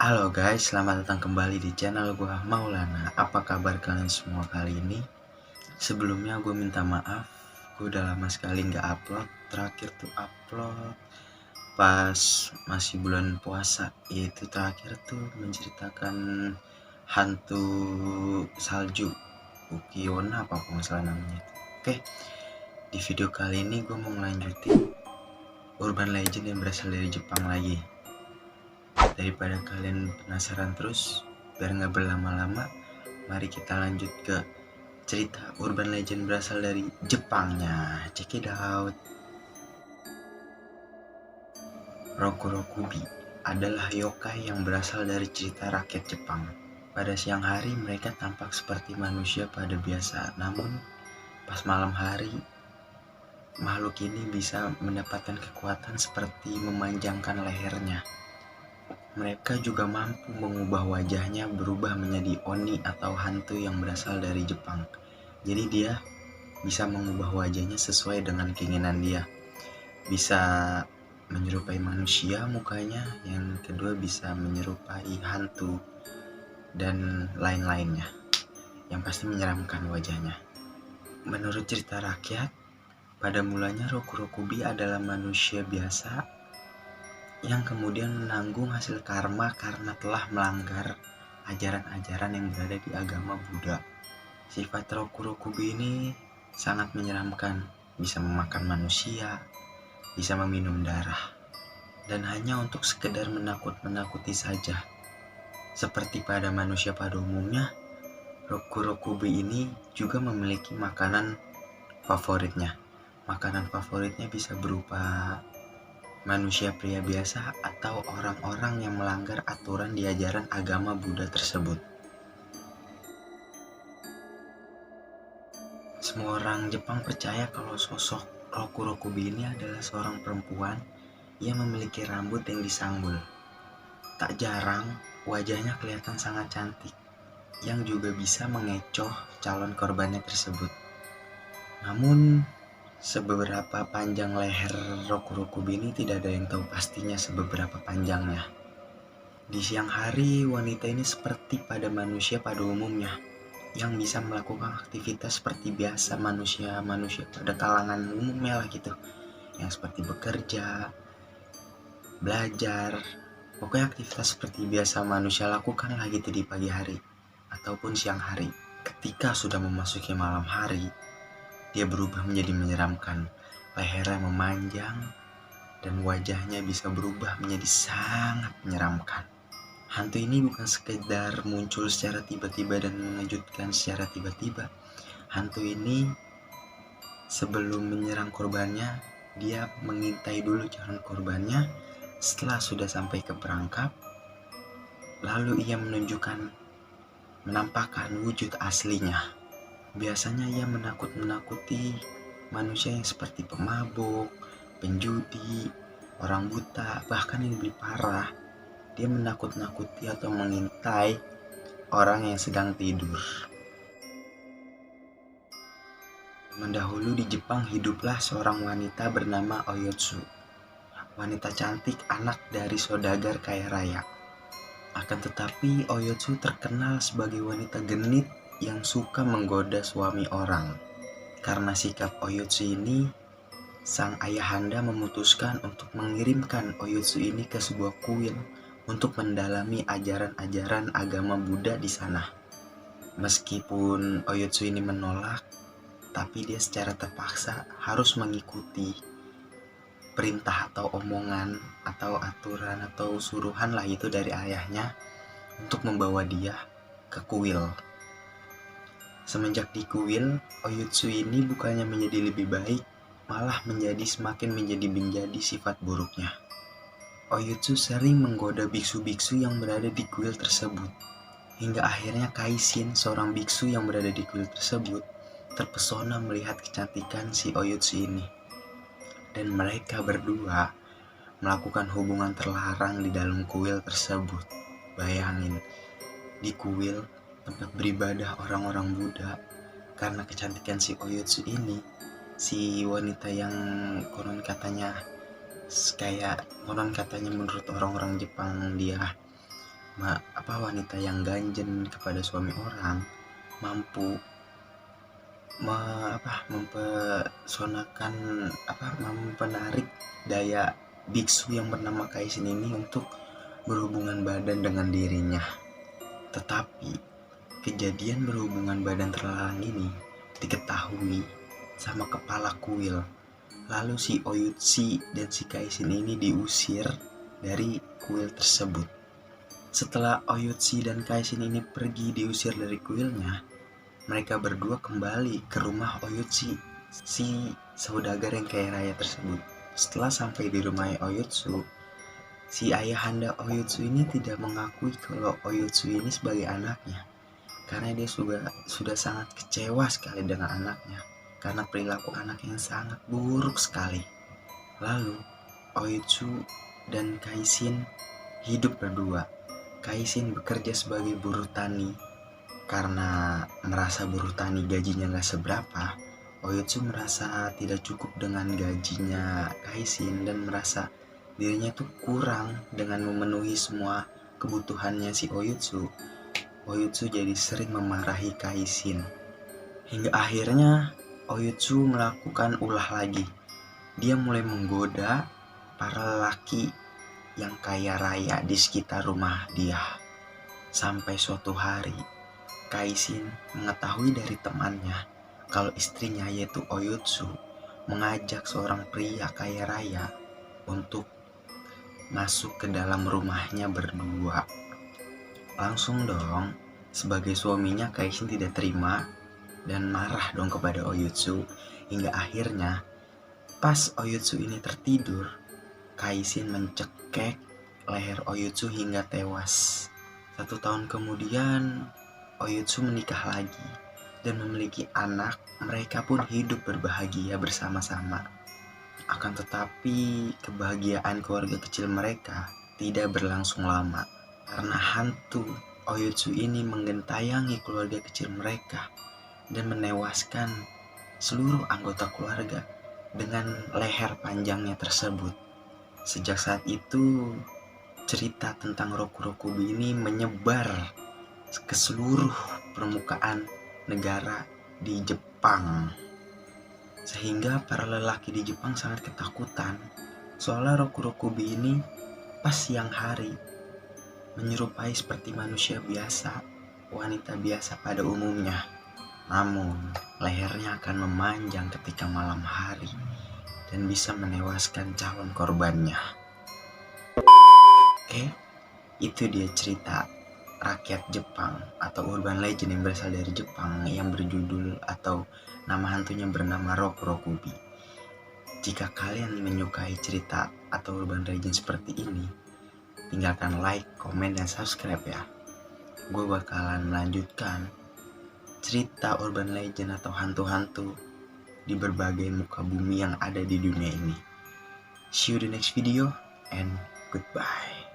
Halo guys, selamat datang kembali di channel gua Maulana. Apa kabar kalian semua kali ini? Sebelumnya gue minta maaf, gue udah lama sekali nggak upload. Terakhir tuh upload pas masih bulan puasa, yaitu terakhir tuh menceritakan hantu salju Ukiona apa nggak salah namanya. Oke, di video kali ini gue mau melanjutin urban legend yang berasal dari Jepang lagi. Daripada kalian penasaran terus, biar nggak berlama-lama, mari kita lanjut ke cerita urban legend berasal dari Jepangnya. Check it out. Rokurokubi adalah yokai yang berasal dari cerita rakyat Jepang. Pada siang hari mereka tampak seperti manusia pada biasa, namun pas malam hari makhluk ini bisa mendapatkan kekuatan seperti memanjangkan lehernya. Mereka juga mampu mengubah wajahnya berubah menjadi oni atau hantu yang berasal dari Jepang. Jadi dia bisa mengubah wajahnya sesuai dengan keinginan dia. Bisa menyerupai manusia mukanya, yang kedua bisa menyerupai hantu dan lain-lainnya. Yang pasti menyeramkan wajahnya. Menurut cerita rakyat, pada mulanya Rokurokubi adalah manusia biasa yang kemudian menanggung hasil karma karena telah melanggar ajaran-ajaran yang berada di agama Buddha. Sifat Rokurokubi ini sangat menyeramkan, bisa memakan manusia, bisa meminum darah, dan hanya untuk sekedar menakut-nakuti saja. Seperti pada manusia pada umumnya, Rokurokubi ini juga memiliki makanan favoritnya. Makanan favoritnya bisa berupa manusia pria biasa atau orang-orang yang melanggar aturan di ajaran agama Buddha tersebut. Semua orang Jepang percaya kalau sosok Rokurokubi ini adalah seorang perempuan yang memiliki rambut yang disanggul. Tak jarang wajahnya kelihatan sangat cantik, yang juga bisa mengecoh calon korbannya tersebut. Namun seberapa panjang leher Rokurokubi ini tidak ada yang tahu pastinya seberapa panjangnya. Di siang hari, wanita ini seperti pada manusia pada umumnya, yang bisa melakukan aktivitas seperti biasa manusia pada kalangan umumnya lah gitu, yang seperti bekerja, belajar, pokoknya aktivitas seperti biasa manusia lakukan lah gitu di pagi hari ataupun siang hari. Ketika sudah memasuki malam hari, dia berubah menjadi menyeramkan. Lehernya memanjang dan wajahnya bisa berubah menjadi sangat menyeramkan. Hantu ini bukan sekedar muncul secara tiba-tiba dan mengejutkan secara tiba-tiba. Hantu ini sebelum menyerang korbannya, dia mengintai dulu calon korbannya. Setelah sudah sampai ke perangkap, lalu ia menampakkan wujud aslinya. Biasanya ia menakut-nakuti manusia yang seperti pemabuk, penjudi, orang buta, bahkan yang lebih parah, dia menakut-nakuti atau mengintai orang yang sedang tidur. Mendahulu di Jepang hiduplah seorang wanita bernama Oyotsu. Wanita cantik, anak dari saudagar kaya raya. Akan tetapi Oyotsu terkenal sebagai wanita genit yang suka menggoda suami orang. Karena sikap Oyotsu ini, sang ayahanda memutuskan untuk mengirimkan Oyotsu ini ke sebuah kuil untuk mendalami ajaran-ajaran agama Buddha di sana. Meskipun Oyotsu ini menolak, tapi dia secara terpaksa harus mengikuti perintah atau omongan atau aturan atau suruhan lah itu dari ayahnya untuk membawa dia ke kuil. Semenjak di kuil, Oyotsu ini bukannya menjadi lebih baik, malah semakin menjadi sifat buruknya. Oyotsu sering menggoda biksu-biksu yang berada di kuil tersebut, hingga akhirnya Kaishin, seorang biksu yang berada di kuil tersebut, terpesona melihat kecantikan si Oyotsu ini. Dan mereka berdua melakukan hubungan terlarang di dalam kuil tersebut. Bayangin, di kuil tempat beribadah orang-orang Buddha, karena kecantikan si Oyotsu ini, si wanita yang konon katanya menurut orang-orang Jepang dia wanita yang ganjen kepada suami orang mampu mempenarik daya biksu yang bernama Kaisin ini untuk berhubungan badan dengan dirinya. Tetapi kejadian berhubungan badan terlarang ini diketahui sama kepala kuil. Lalu si Oyutsi dan si Kaisin ini diusir dari kuil tersebut. Setelah Oyutsi dan Kaisin ini pergi diusir dari kuilnya, mereka berdua kembali ke rumah Oyutsi, si saudagar yang kaya raya tersebut. Setelah sampai di rumah Oyutsu, si ayahanda Oyutsu ini tidak mengakui kalau Oyutsu ini sebagai anaknya, karena dia sudah sangat kecewa sekali dengan anaknya, karena perilaku anak yang sangat buruk sekali. Lalu Oyutsu dan Kaisin hidup berdua. Kaisin bekerja sebagai buruh tani. Karena merasa buruh tani gajinya gak seberapa, Oyutsu merasa tidak cukup dengan gajinya Kaisin dan merasa dirinya tuh kurang dengan memenuhi semua kebutuhannya si Oyutsu. Oyutsu jadi sering memarahi Kaisin. Hingga akhirnya Oyutsu melakukan ulah lagi. Dia mulai menggoda para lelaki yang kaya raya di sekitar rumah dia. Sampai suatu hari Kaisin mengetahui dari temannya kalau istrinya yaitu Oyutsu mengajak seorang pria kaya raya untuk masuk ke dalam rumahnya berdua. Langsung dong, sebagai suaminya Kaisin tidak terima dan marah dong kepada Oyutsu. Hingga akhirnya pas Oyutsu ini tertidur, Kaisin mencekek leher Oyutsu hingga tewas. 1 tahun kemudian Oyutsu menikah lagi dan memiliki anak. Mereka pun hidup berbahagia bersama-sama. Akan tetapi kebahagiaan keluarga kecil mereka tidak berlangsung lama, karena hantu Oyutsu ini menggentayangi keluarga kecil mereka dan menewaskan seluruh anggota keluarga dengan leher panjangnya tersebut. Sejak saat itu, cerita tentang Roku-Rokubi ini menyebar ke seluruh permukaan negara di Jepang. Sehingga para lelaki di Jepang sangat ketakutan. Soalnya Roku-Rokubi ini pas siang hari menyerupai seperti manusia biasa, wanita biasa pada umumnya. Namun, lehernya akan memanjang ketika malam hari dan bisa menewaskan calon korbannya. Oke, itu dia cerita rakyat Jepang atau urban legend yang berasal dari Jepang yang berjudul atau nama hantunya bernama Roku-Rokubi. Jika kalian menyukai cerita atau urban legend seperti ini, tinggalkan like, komen, dan subscribe ya. Gue bakalan melanjutkan cerita urban legend atau hantu-hantu di berbagai muka bumi yang ada di dunia ini. See you the next video and goodbye.